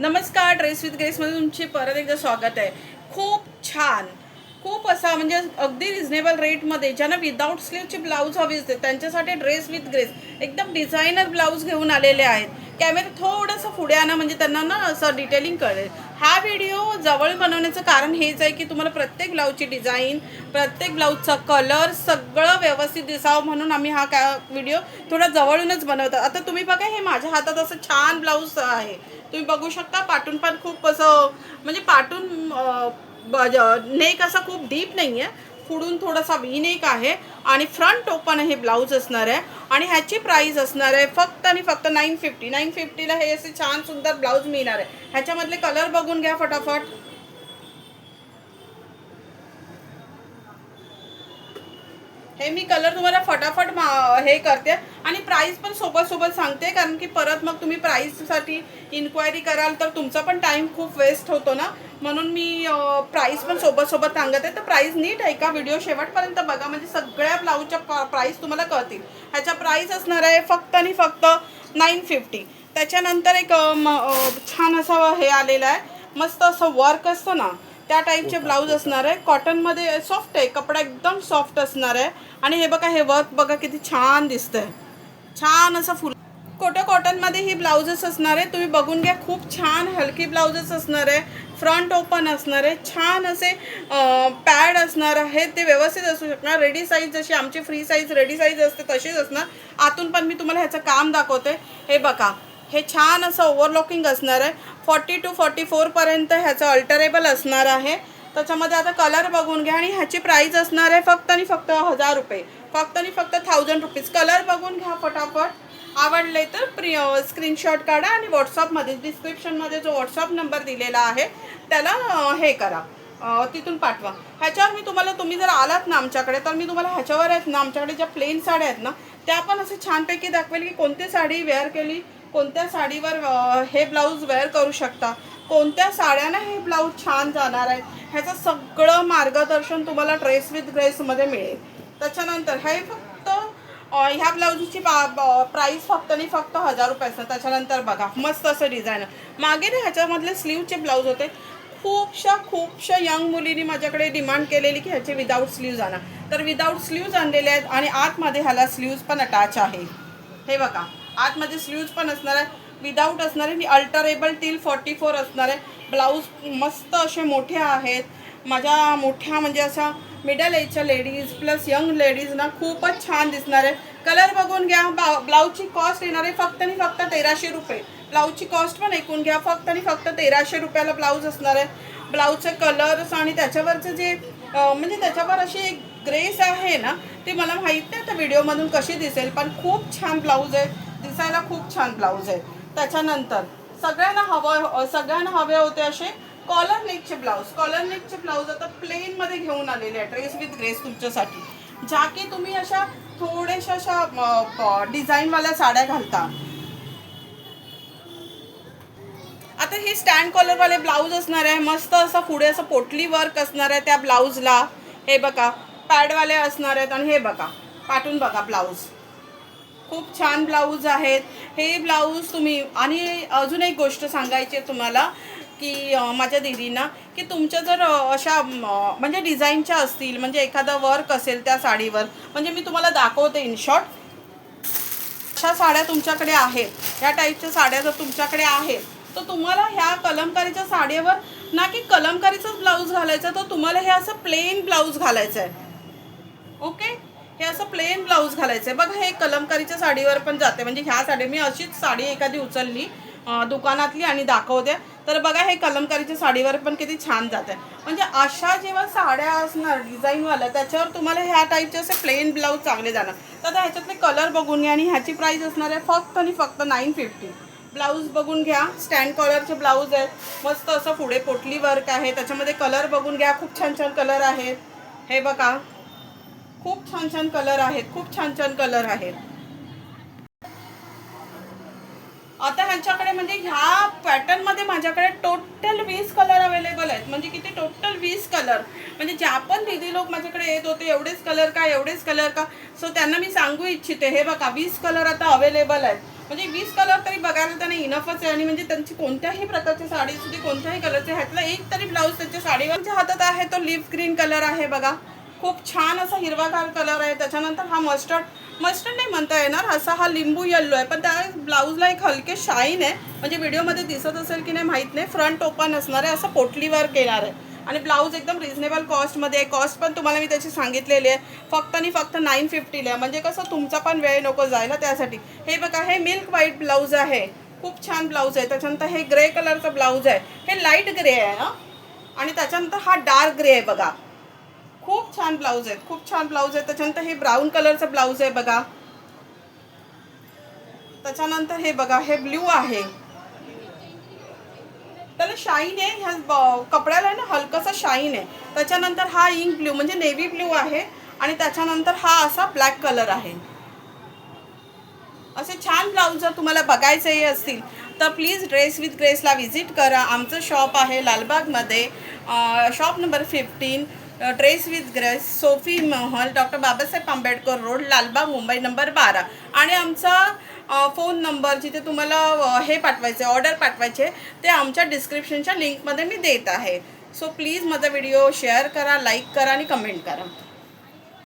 नमस्कार, dress with ग्रेसमध्ये तुमचे परत एकदा स्वागत आहे. खूप छान, खूप असा म्हणजे अगदी रिझनेबल रेटमध्ये ज्यांना विदाऊट स्लीवची ब्लाऊज हवी असते त्यांच्यासाठी ड्रेस विथ ग्रेस एकदम डिझायनर ब्लाऊज घेऊन आलेले आहेत. कॅमेरा थोडंसं पुढे आणा म्हणजे त्यांना ना असं डिटेलिंग कळेल. हा व्हिडिओ जवळ बनवण्याचं कारण हेच आहे की तुम्हाला प्रत्येक ब्लाऊजची डिझाईन, प्रत्येक ब्लाऊजचा कलर सगळं व्यवस्थित दिसावं म्हणून आम्ही हा व्हिडिओ थोडा जवळूनच बनवतो. आता तुम्ही बघा, हे माझ्या हातात असं छान ब्लाऊज आहे, तुम्ही बघू शकता. पाटून पण खूप असं म्हणजे पाटून नेक असा खूप डीप नाही आहे, पुढून थोडासा वी नेक आहे आणि फ्रंट ओपन हे ब्लाऊज असणार आहे. आणि ह्याची प्राईस असणार आहे फक्त आणि फक्त 950ला हे असे छान सुंदर ब्लाऊज मिळणार आहे. ह्याच्यामधले कलर बघून घ्या फटाफट. हे मी कलर तुम्हाला फटाफट हे करते आणि प्राईस पण सोबत सांगते, कारण की परत मग तुम्ही प्राईससाठी इन्क्वायरी कराल तर तुमचा पण टाईम खूप वेस्ट होतो ना, म्हणून मी प्राईस पण सोबत सांगत आहे. तर प्राईस नीट आहे का, व्हिडिओ शेवटपर्यंत बघा म्हणजे सगळ्या ब्लाऊजच्या प्राईस तुम्हाला कळतील. ह्याचा प्राईस असणार आहे फक्त आणि फक्त 950. त्याच्यानंतर एक छान असं हे आलेलं आहे, मस्त असं वर्क असतं ना त्या टाईपचे ब्लाऊज असणार आहे. कॉटनमध्ये सॉफ्ट आहे, कपडा एकदम सॉफ्ट असणार आहे. आणि हे बघा, हे वर्क बघा किती छान दिसतंय, छान असं फुल कॉटनमध्ये ही ब्लाउजेस असणार आहे. तुम्ही बघून घ्या, खूप छान हलकी ब्लाउजेस असणार आहे. फ्रंट ओपन असणार आहे, छान असे पॅड असणार आहे, ते व्यवस्थित असू शकणार. रेडी साईज जशी आमची फ्री साईज रेडी साईज असते तशीच असणार. आतून पण मी तुम्हाला ह्याचं काम दाखवते. हे बघा, हे छान असं ओव्हरलॉकिंग असणार आहे. 40 to 44 पर्यंत ह्याचं अल्टरेबल असणार आहे. त्याच्यामध्ये आता कलर बघून घ्या आणि ह्याची प्राईस असणार आहे फक्त आणि फक्त 1000 रुपये, फक्त आणि फक्त 1000 रुपीज. कलर बघून घ्या फटाफट. आवडले तर स्क्रीनशॉट काढा आणि व्हॉट्सअपमध्ये डिस्क्रिप्शनमध्ये जो व्हॉट्सअप नंबर दिलेला आहे त्याला हे करा, तिथून पाठवा. ह्याच्यावर मी तुम्ही जर आलात ना आमच्याकडे, तर मी तुम्हाला ह्याच्यावर आहेत ना आमच्याकडे ज्या प्लेन साड्या आहेत ना त्या पण असे छानपैकी दाखवेल की कोणती साडी वेअर केली, कोणत्या साडीवर हे ब्लाऊज वेअर करू शकता, कोणत्या साड्यांना हे ब्लाऊज छान जाणार आहे, ह्याचं सगळं मार्गदर्शन तुम्हाला ड्रेस विथ ग्रेसमध्ये मिळेल. त्याच्यानंतर हे फक्त ह्या ब्लाऊजची प्राईस फक्त आणि फक्त 1000 रुपये असतात. त्याच्यानंतर बघा मस्त असं डिझाईन मागे ना ह्याच्यामधले स्लीवचे ब्लाऊज होते. खूपशा यंग मुलींनी माझ्याकडे डिमांड केलेली की ह्याचे विदाऊट स्लीव्ज आणा, तर विदाऊट स्लीव्ज आणलेले आहेत आणि आतमध्ये ह्याला स्लीव्ज पण अटॅच आहे. हे बघा, आतमध्ये स्लीव्ज पण असणार आहे, विदाऊट असणार आहे आणि अल्टरेबल टिल 44 असणार आहे. ब्लाऊज मस्त असे मोठे आहेत. माझ्या मोठ्या म्हणजे अशा मिडल एजच्या लेडीज प्लस यंग लेडीजना खूपच छान दिसणार आहे. कलर बघून घ्या. ब्लाऊजची कॉस्ट येणार आहे फक्त आणि फक्त 1300 रुपये. ब्लाऊजची कॉस्ट पण ऐकून घ्या, फक्त आणि फक्त 1300 रुपयाला ब्लाऊज असणार आहे. ब्लाऊजचे कलर्स आणि त्याच्यावरचं जे म्हणजे त्याच्यावर अशी एक ग्रेस आहे ना, ती मला माहीत नाही आता व्हिडिओमधून कशी दिसेल, पण खूप छान ब्लाऊज आहे, दिसायला खूप छान ब्लाऊज आहे. त्याच्यानंतर सगळ्यांना हवे होते असे कॉलर नेकचे ब्लाऊज आता प्लेनमध्ये घेऊन आलेले आहे ड्रेस विथ ग्रेस तुमच्यासाठी, ज्या की तुम्ही अशा थोड्याशा अशा डिझाईनवाल्या साड्या घालता. आता हे स्टँड कॉलरवाले ब्लाऊज असणार आहे, मस्त असं पुढे असं पोटली वर्क असणार आहे त्या ब्लाऊजला. हे बघा, पॅडवाले असणार आहेत आणि हे बघा पाठून बघा ब्लाऊज, खूप छान ब्लाऊज आहेत हे ब्लाऊज तुम्ही. आणि अजून एक गोष्ट सांगायची आहे तुम्हाला की माझ्या दीदींना की तुमच्या जर अशा म्हणजे डिझाईनच्या असतील, म्हणजे एखादा वर्क असेल त्या साडीवर, म्हणजे मी तुम्हाला दाखवते इन शॉर्ट. अशा साड्या तुमच्याकडे आहेत, ह्या टाईपच्या साड्या जर तुमच्याकडे आहेत तर तुम्हाला ह्या कलमकारीच्या साडीवर ना की कलमकारीचाच ब्लाऊज घालायचा, तर तुम्हाला हे असं प्लेन ब्लाऊज घालायचं आहे. ओके, हे असं प्लेन ब्लाऊज घालायचं आहे. बघा, हे कलमकारीच्या साडीवर पण जाते, म्हणजे ह्या साडी मी अशीच साडी एखादी उचलली दुकानातली आणि दाखवते, तर बघा हे कलमकारीच्या साडीवर पण किती छान जाते. म्हणजे अशा जेव्हा साड्या असणार डिझाईनवाल्या त्याच्यावर तुम्हाला ह्या टाईपचे असे प्लेन ब्लाऊज चांगले जाणार. तर ह्याच्यातले कलर बघून घ्या आणि ह्याची प्राईस असणार आहे फक्त आणि फक्त 950. ब्लाऊज बघून घ्या, स्टँड कॉलरचे ब्लाऊज आहेत, मस्त असं पुढे पोटली वर्क आहे. त्याच्यामध्ये कलर बघून घ्या, खूप छान कलर आहेत. हे बघा, खूप छान कलर आहेत, आता ह्यांच्याकडे म्हणजे ह्या पॅटर्नमध्ये माझ्याकडे टोटल 20 कलर अवेलेबल आहेत. म्हणजे किती, टोटल 20 कलर. म्हणजे ज्या पण दीदी लोक माझ्याकडे येत होते एवढेच कलर का. सो त्यांना मी सांगू इच्छिते, हे बघा 20 कलर आता अवेलेबल आहेत. म्हणजे 20 कलर तरी बघायला त्यांना इनफच आहे. आणि म्हणजे त्यांची कोणत्याही प्रकारची साडी असू दे, कोणत्याही कलरचे, ह्यातला एक तरी ब्लाऊज त्यांच्या साडीवर त्यांच्या हातात आहे तो लिफ ग्रीन कलर आहे बघा. खूप छान असा हिरवागार कलर आहे. त्याच्यानंतर हा मस्टर्ड नाही म्हणता येणार, असा हा लिंबू येल्लो आहे, पण त्या ब्लाऊजला एक हलके शाईन आहे. म्हणजे व्हिडिओमध्ये दिसत असेल की नाही माहीत नाही. फ्रंट ओपन असणार आहे, असं पोटली वर्क येणार आहे. आणि ब्लाऊज एकदम रिझनेबल कॉस्टमध्ये आहे. कॉस्ट पण तुम्हाला मी त्याची सांगितलेली आहे, फक्त आणि फक्त 950 आहे. म्हणजे कसं तुमचा पण वेळ नको जायला त्यासाठी. हे बघा, हे मिल्क व्हाईट ब्लाऊज आहे, खूप छान ब्लाऊज आहे. त्याच्यानंतर हे ग्रे कलरचा ब्लाऊज आहे, हे लाईट ग्रे आहे ना. आणि त्याच्यानंतर हा डार्क ग्रे आहे बघा. खूप छान ब्लाऊज आहेत, खूप छान ब्लाऊज आहे. त्याच्यानंतर हे ब्राऊन कलरचा ब्लाऊज आहे बघा. त्याच्यानंतर हे बघा, हे ब्ल्यू आहे, त्याला शाईन आहे. ह्या कपड्याला आहे ना हलकंसं शाईन आहे. त्याच्यानंतर हा इंक ब्ल्यू म्हणजे नेव्ही ब्ल्यू आहे. आणि त्याच्यानंतर हा असा ब्लॅक कलर आहे. असे छान ब्लाऊज जर तुम्हाला बघायचे असतील तर प्लीज ड्रेस विथ ग्रेसला व्हिजिट करा. आमचं शॉप आहे लालबागमध्ये, shop number 15, dress with grace, Sofi Mahal, doctor Babasaheb Ambedkar road, Lalbaug, Mumbai number 12. आणि आमचा फोन नंबर जिथे तुम्हाला हे पाठवायचे, ऑर्डर पाठवायचे, ते आमच्या डिस्क्रिप्शनच्या लिंकमध्ये मी देत आहे. सो प्लीज माझा व्हिडिओ शेअर करा, लाईक करा आणि कमेंट करा.